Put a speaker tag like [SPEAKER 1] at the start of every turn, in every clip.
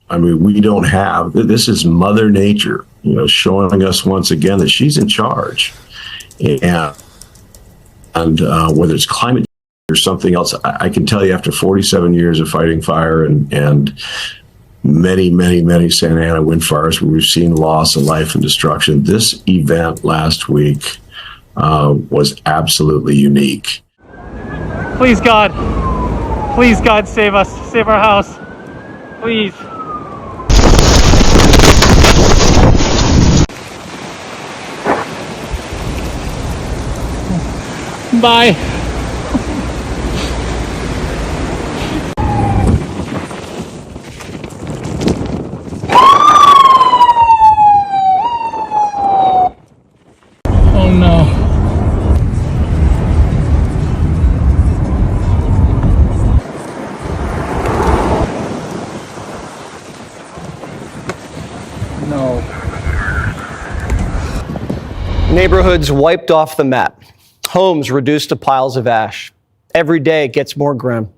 [SPEAKER 1] I mean, we don't have, this is Mother Nature, showing us once again that she's in charge. And whether it's climate change or something else, I can tell you after 47 years of fighting fire and many, many, many Santa Ana wind fires where we've seen loss of life and destruction, this event last week was absolutely unique.
[SPEAKER 2] Please, God, save us, save our house, please. Bye. Oh no. No.
[SPEAKER 3] Neighborhoods wiped off the map. Homes reduced to piles of ash. Every day it gets more grim.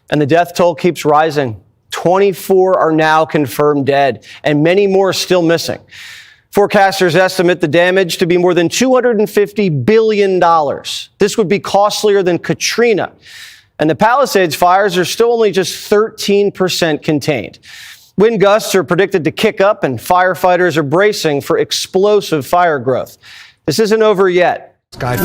[SPEAKER 3] And the death toll keeps rising. 24 are now confirmed dead, and many more still missing. Forecasters estimate the damage to be more than $250 billion. This would be costlier than Katrina. And the Palisades fires are still only just 13% contained. Wind gusts are predicted to kick up, and firefighters are bracing for explosive fire growth. This isn't over yet.
[SPEAKER 4] Skyfox.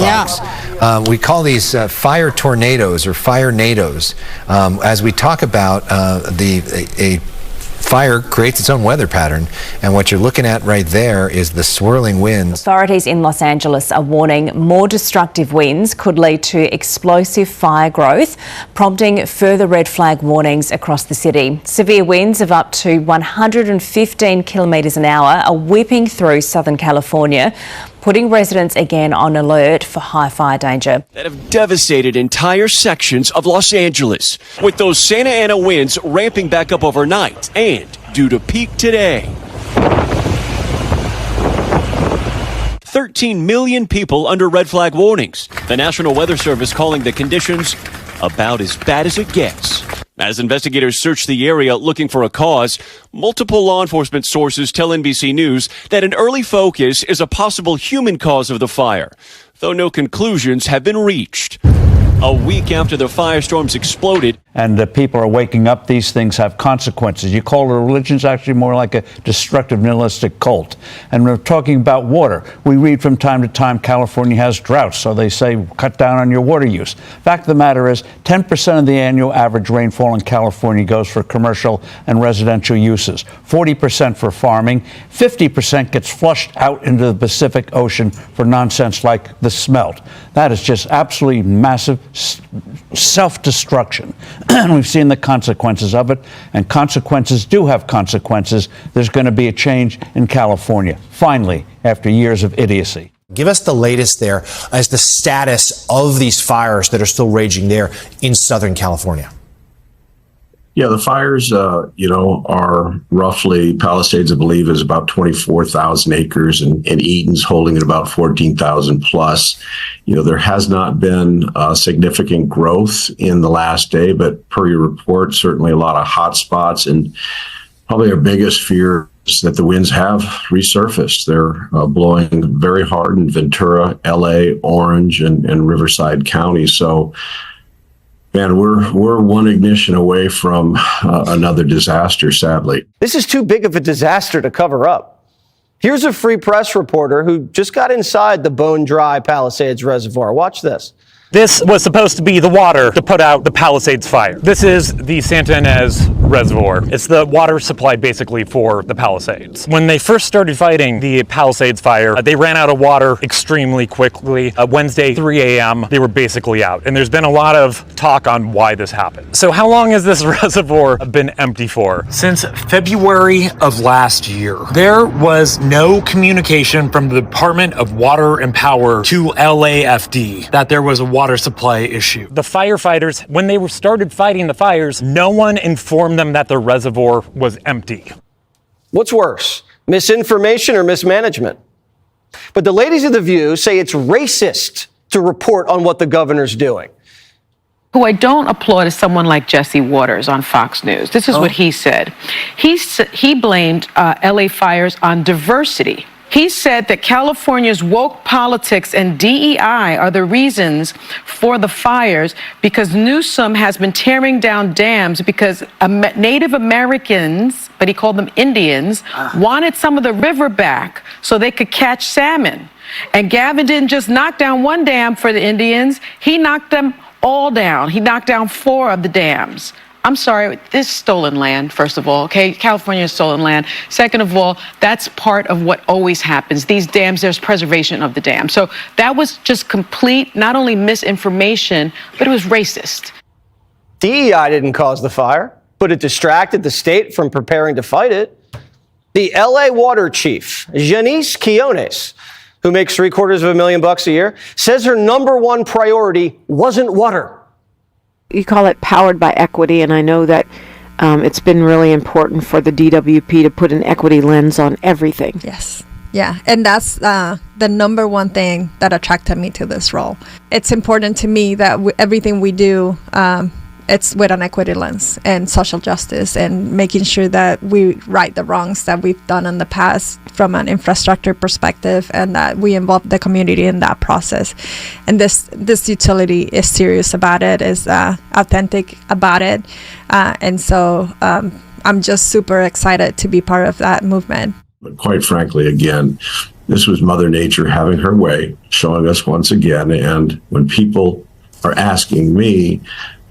[SPEAKER 4] Yeah. We call these fire tornadoes or fire nados. As we talk about a fire creates its own weather pattern, and what you're looking at right there is the swirling winds.
[SPEAKER 5] Authorities in Los Angeles are warning more destructive winds could lead to explosive fire growth, prompting further red flag warnings across the city. Severe winds of up to 115 kilometres an hour are whipping through Southern California, putting residents again on alert for high fire danger.
[SPEAKER 6] That have devastated entire sections of Los Angeles, with those Santa Ana winds ramping back up overnight and due to peak today. 13 million people under red flag warnings. The National Weather Service calling the conditions about as bad as it gets. As investigators search the area looking for a cause, multiple law enforcement sources tell NBC News that an early focus is a possible human cause of the fire, though no conclusions have been reached. A week after the firestorms exploded.
[SPEAKER 7] And people are waking up. These things have consequences. You call it a religion, it's actually more like a destructive, nihilistic cult. And we're talking about water. We read from time to time California has droughts, so they say cut down on your water use. Fact of the matter is 10% of the annual average rainfall in California goes for commercial and residential uses, 40% for farming, 50% gets flushed out into the Pacific Ocean for nonsense like the smelt. That is just absolutely massive self-destruction. And we've seen the consequences of it, and consequences do have consequences. There's going to be a change in California, finally, after years of idiocy.
[SPEAKER 8] Give us the latest there as the status of these fires that are still raging there in Southern California.
[SPEAKER 1] Yeah, the fires, are roughly, Palisades, I believe, is about 24,000 acres, and Eaton's holding at about 14,000 plus. There has not been significant growth in the last day, but per your report, certainly a lot of hot spots, and probably our biggest fear is that the winds have resurfaced. They're blowing very hard in Ventura, LA, Orange, and Riverside County. So, man, we're one ignition away from another disaster, sadly.
[SPEAKER 3] This is too big of a disaster to cover up. Here's a Free Press reporter who just got inside the bone-dry Palisades Reservoir. Watch this.
[SPEAKER 2] This was supposed to be the water to put out the Palisades fire. This is the Santa Ynez Reservoir. It's the water supply basically for the Palisades. When they first started fighting the Palisades fire, they ran out of water extremely quickly. Wednesday, 3 a.m., they were basically out. And there's been a lot of talk on why this happened. So how long has this reservoir been empty for?
[SPEAKER 9] Since February of last year. There was no communication from the Department of Water and Power to LAFD that there was a water supply issue.
[SPEAKER 2] The firefighters, when they started fighting the fires, no one informed them that the reservoir was empty.
[SPEAKER 3] What's worse, misinformation or mismanagement? But the ladies of The View say it's racist to report on what the governor's doing.
[SPEAKER 10] Who I don't applaud is someone like Jesse Waters on Fox News. This is what he said. He blamed LA fires on diversity. He said that California's woke politics and DEI are the reasons for the fires because Newsom has been tearing down dams because Native Americans, but he called them Indians, wanted some of the river back so they could catch salmon. And Gavin didn't just knock down one dam for the Indians, he knocked them all down. He knocked down 4 of the dams. I'm sorry, this is stolen land, first of all, okay? California is stolen land. Second of all, that's part of what always happens. These dams, there's preservation of the dam. So that was just complete, not only misinformation, but it was racist.
[SPEAKER 3] DEI didn't cause the fire, but it distracted the state from preparing to fight it. The LA water chief, Janice Quiones, who makes $750,000 a year, says her #1 priority wasn't water.
[SPEAKER 11] You call it powered by equity, and I know that it's been really important for the DWP to put an equity lens on everything.
[SPEAKER 12] Yes. Yeah, and that's the #1 thing that attracted me to this role. It's important to me that everything we do, it's with an equity lens and social justice and making sure that we right the wrongs that we've done in the past from an infrastructure perspective and that we involve the community in that process. And this utility is serious about it, is authentic about it. And so I'm just super excited to be part of that movement.
[SPEAKER 1] But quite frankly, again, this was Mother Nature having her way, showing us once again. And when people are asking me,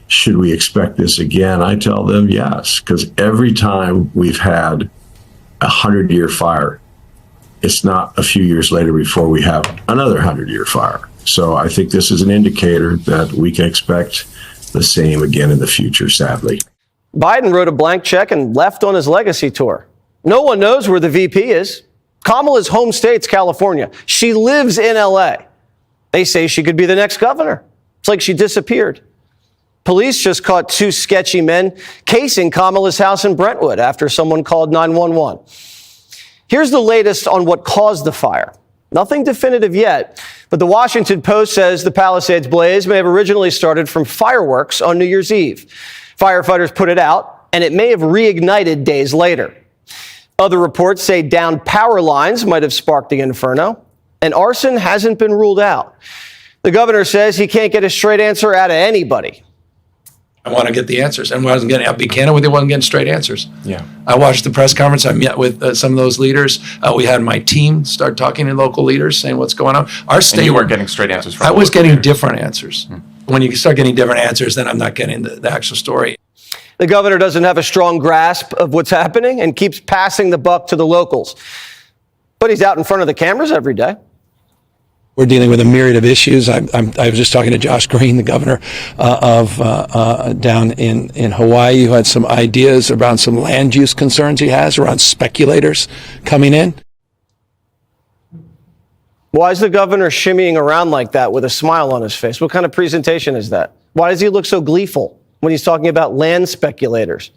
[SPEAKER 1] should we expect this again? I tell them yes, because every time we've had a 100-year fire, it's not a few years later before we have another 100-year fire. So I think this is an indicator that we can expect the same again in the future, sadly.
[SPEAKER 3] Biden wrote a blank check and left on his legacy tour. No one knows where the VP is. Kamala's home state's California. She lives in LA. They say she could be the next governor. It's like she disappeared. Police just caught 2 sketchy men casing Kamala's house in Brentwood after someone called 911. Here's the latest on what caused the fire. Nothing definitive yet, but the Washington Post says the Palisades blaze may have originally started from fireworks on New Year's Eve. Firefighters put it out, and it may have reignited days later. Other reports say downed power lines might have sparked the inferno, and arson hasn't been ruled out. The governor says he can't get a straight answer out of anybody.
[SPEAKER 13] I want to get the answers. And I'll be candid with you, I wasn't getting straight answers.
[SPEAKER 4] Yeah.
[SPEAKER 13] I watched the press conference. I met with some of those leaders. We had my team start talking to local leaders, saying what's going on. Our state.
[SPEAKER 14] And you weren't getting straight answers from
[SPEAKER 13] I was getting different answers. When you start getting different answers, then I'm not getting the actual story.
[SPEAKER 3] The governor doesn't have a strong grasp of what's happening and keeps passing the buck to the locals. But he's out in front of the cameras every day.
[SPEAKER 13] We're dealing with a myriad of issues. I was just talking to Josh Green, the governor down in Hawaii, who had some ideas around some land use concerns he has around speculators coming in.
[SPEAKER 3] Why is the governor shimmying around like that with a smile on his face? What kind of presentation is that? Why does he look so gleeful when he's talking about land speculators?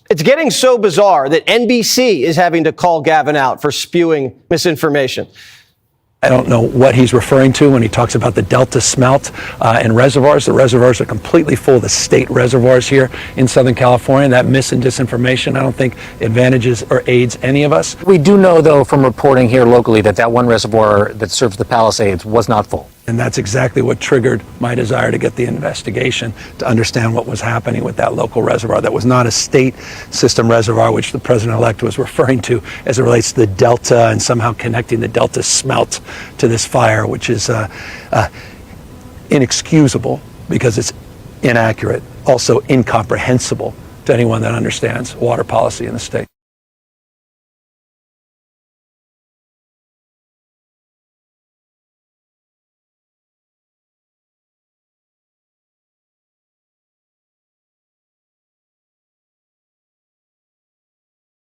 [SPEAKER 3] It's getting so bizarre that NBC is having to call Gavin out for spewing misinformation.
[SPEAKER 13] I don't know what he's referring to when he talks about the Delta smelt and reservoirs. The reservoirs are completely full, the state reservoirs here in Southern California. That mis and disinformation, I don't think advantages or aids any of us.
[SPEAKER 15] We do know, though, from reporting here locally that one reservoir that serves the Palisades was not full.
[SPEAKER 13] And that's exactly what triggered my desire to get the investigation, to understand what was happening with that local reservoir. That was not a state system reservoir, which the president-elect was referring to as it relates to the Delta and somehow connecting the Delta smelt to this fire, which is inexcusable because it's inaccurate, also incomprehensible to anyone that understands water policy in the state.